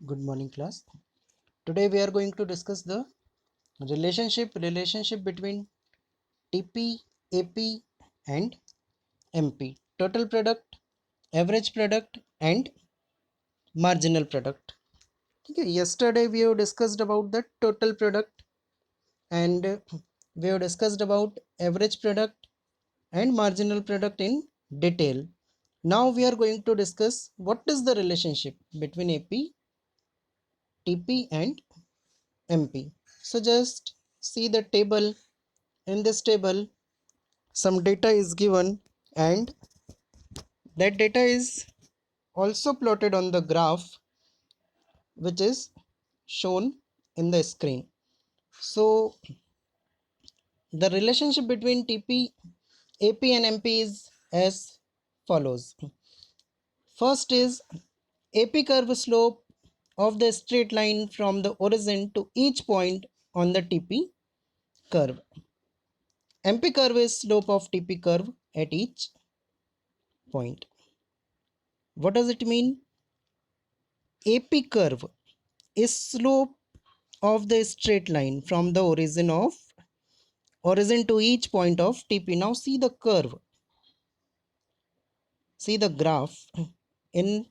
Good morning, class. Today we are going to discuss the relationship between TP, AP, and MP. Total product, average product, and marginal product. Okay. Yesterday we have discussed about the total product and we have discussed about average product and marginal product in detail. Now we are going to discuss what is the relationship between AP, TP, and MP. So just see the table. In this table some data is given and that data is also plotted on the graph which is shown in the screen. So the relationship between TP, AP and MP is as follows. First is AP curve slope of the straight line from the origin to each point on the TP curve. MP curve is slope of TP curve at each point. What does it mean? AP curve is slope of the straight line from the origin to each point of TP. Now see the curve, see the graph, in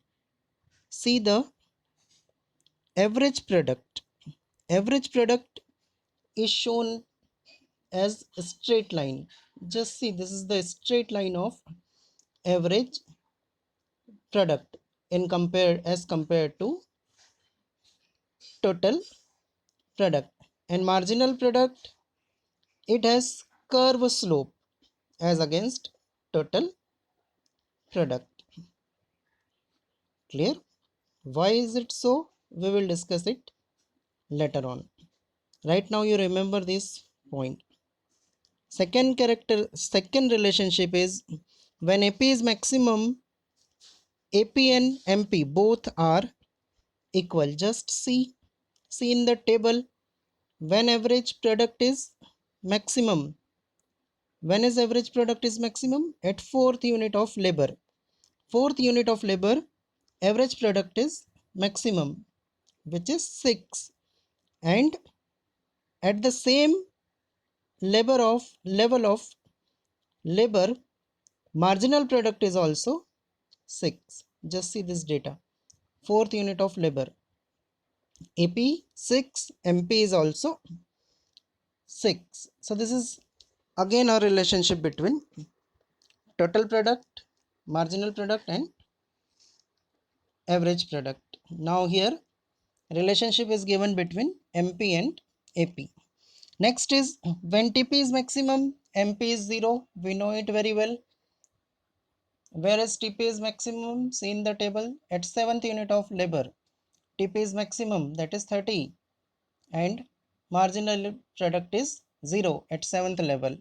see the average product. Average product is shown as a straight line. Just see, this is the straight line of average product in compared to total product. And marginal product, it has curve slope as against total product. Clear? Why is it so? We will discuss it later on. Right now you remember this point. Second relationship is when AP is maximum, AP and MP both are equal. Just see in the table, when average product is maximum. When is average product is maximum? At fourth unit of labor. Fourth unit of labor, average product is maximum, which is 6. And at the same level of labor, marginal product is also 6. Just see this data. Fourth unit of labor, AP 6, MP is also 6. So this is again a relationship between total product, marginal product, and average product. Now here relationship is given between MP and AP. Next is when TP is maximum, MP is 0. We know it very well. Whereas TP is maximum, see in the table, at 7th unit of labor. TP is maximum, that is 30. And marginal product is 0 at 7th level.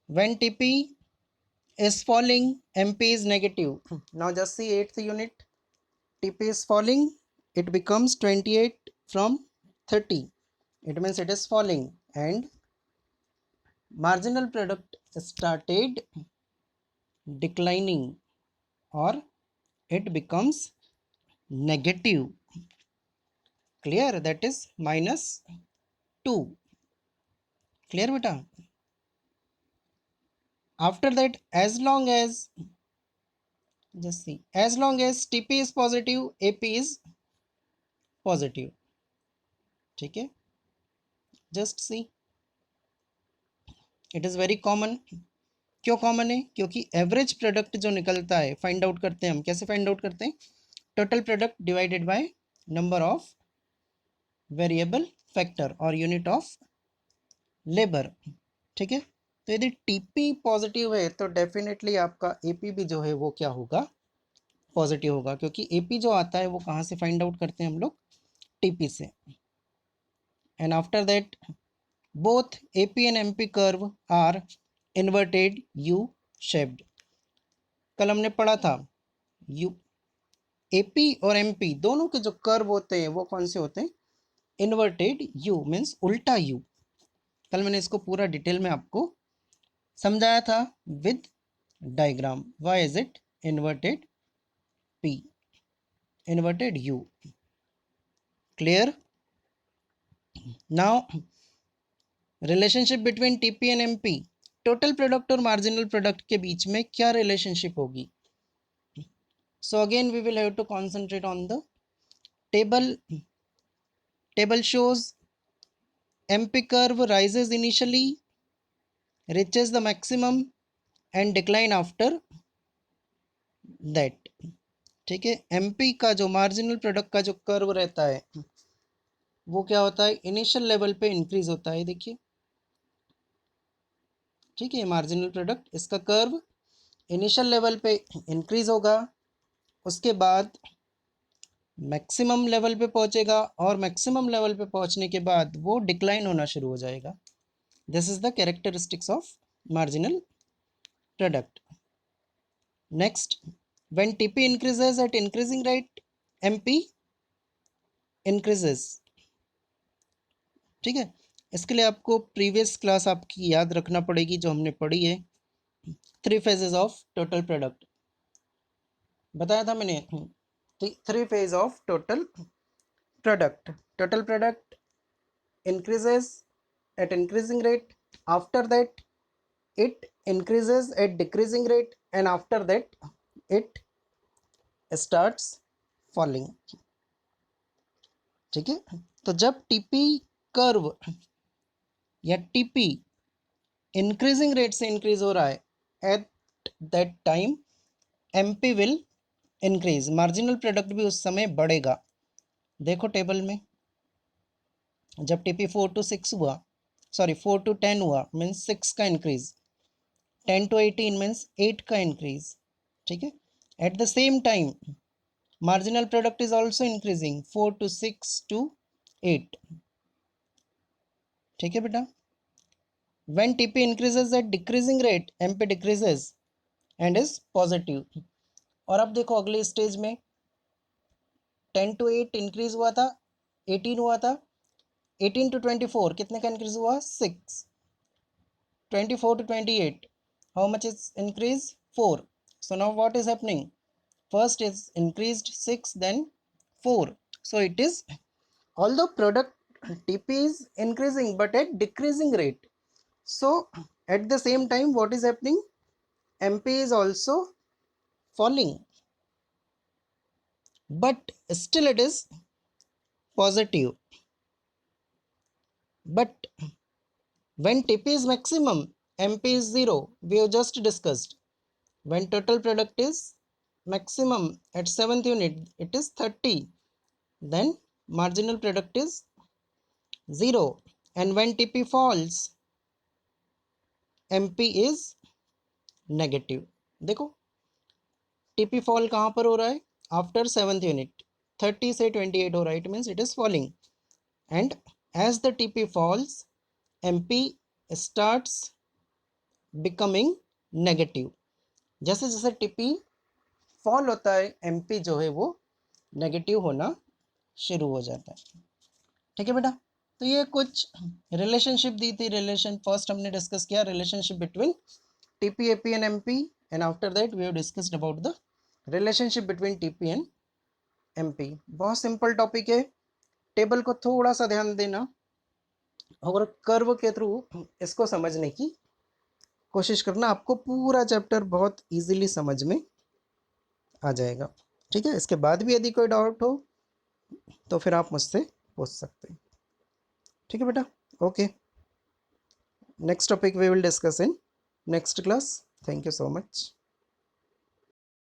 When TP is falling, MP is negative. Now just see 8th unit. TP is falling, it becomes 28 from 30. It means it is falling. And marginal product started declining, or it becomes negative. Clear? That is minus 2. Clear beta? After that, as long as, just see, as long as TP is positive, AP is positive. ठीक है? Just see, it is very common. क्यों common है? क्योंकि average product जो निकलता है, find out करते हैं हम. कैसे फाइंड आउट करते हैं? Total product divided by number of variable factor और यूनिट ऑफ लेबर. ठीक है? तो यदि टीपी पॉजिटिव है तो डेफिनेटली आपका एपी भी जो है वो क्या होगा? पॉजिटिव होगा. क्योंकि एपी जो आता है वो कहाँ से फाइंड आउट करते हैं हम लोग? टीपी से. And after that both AP and MP curve are inverted U shaped. कल हमने पढ़ा था U AP और MP दोनों के जो कर्व होते हैं वो कौन से होते हैं? इन्वर्टेड U मीन्स उल्टा U. कल मैंने इसको पूरा डिटेल में आपको समझाया था with diagram. Why is it inverted P? inverted U. Clear? Now relationship between TP and MP, total product और मार्जिनल प्रोडक्ट के बीच में क्या रिलेशनशिप होगी? So again we will have to concentrate on the table. Table shows MP curve rises initially, reaches the maximum and decline after that. ठीक है, MP का जो मार्जिनल प्रोडक्ट का जो कर्व रहता है वो क्या होता है, इनिशियल लेवल पे इंक्रीज होता है. देखिए, ठीक है, मार्जिनल प्रोडक्ट इसका कर्व इनिशियल लेवल पे इंक्रीज होगा, उसके बाद मैक्सिमम लेवल पे पहुंचेगा और मैक्सिमम लेवल पे पहुंचने के बाद वो डिक्लाइन होना शुरू हो जाएगा. This is the characteristics of marginal product. Next, when TP increases eight increasing rate, MP increases. ठीक है, इसके लिए आपको प्रीवियस क्लास आपकी याद रखना पड़ेगी जो हमने पढ़ी है, 3 phases ऑफ टोटल प्रोडक्ट. बताया था मैंने 3 phase of total product. Total product increases at increasing rate, after that it increases at decreasing rate, and after that it starts falling. ठीक है, तो जब टीपी कर्व या टीपी इंक्रीजिंग रेट से increase हो रहा है, at that time MP will increase, marginal product भी उस समय बढ़ेगा. देखो टेबल में, जब टीपी 4 to 6 हुआ, सॉरी 4 to 10 हुआ, मीन्स 6 का इंक्रीज, 10 to 18 मीन्स 8 का इंक्रीज. ठीक है, at the same time marginal product is also increasing 4 to 6 to 8. ठीक है बेटा, when TP increases at decreasing rate, MP decreases and is positive. और अब देखो अगले स्टेज में 10 to 8 इंक्रीज हुआ था, 18 हुआ था, 18 to 24 कितने का इंक्रीज हुआ, 6. 24 to 28 how much is increase, 4. So now what is happening, first is increased 6, then 4. So it is, although product TP is increasing but at decreasing rate, so at the same time what is happening, MP is also falling, but still it is positive. But when TP is maximum, MP is 0, we have just discussed. When total product is maximum at 7th unit, it is 30, then marginal product is 0. And when TP falls, MP is negative. देखो TP fall कहाँ पर हो रहा है, after 7th unit, 30 से 28 हो रहा है, it means it is falling. And as the TP falls, MP starts becoming negative. जैसे जैसे टीपी फॉल होता है, एमपी जो है वो नेगेटिव होना शुरू हो जाता है. ठीक है बेटा, तो ये कुछ रिलेशनशिप दी थी. रिलेशन फर्स्ट हमने डिस्कस किया relationship between TP, AP and MP, and after that we have discussed about the relationship between TP and MP. बहुत सिंपल टॉपिक है, टेबल को थोड़ा सा ध्यान देना और कर्व के थ्रू इसको समझने की कोशिश करना, आपको पूरा चैप्टर बहुत इजीली समझ में आ जाएगा. ठीक है, इसके बाद भी यदि कोई डाउट हो तो फिर आप मुझसे पूछ सकते हैं. ठीक है बेटा, okay. Next topic we will discuss in next class. Thank you so much.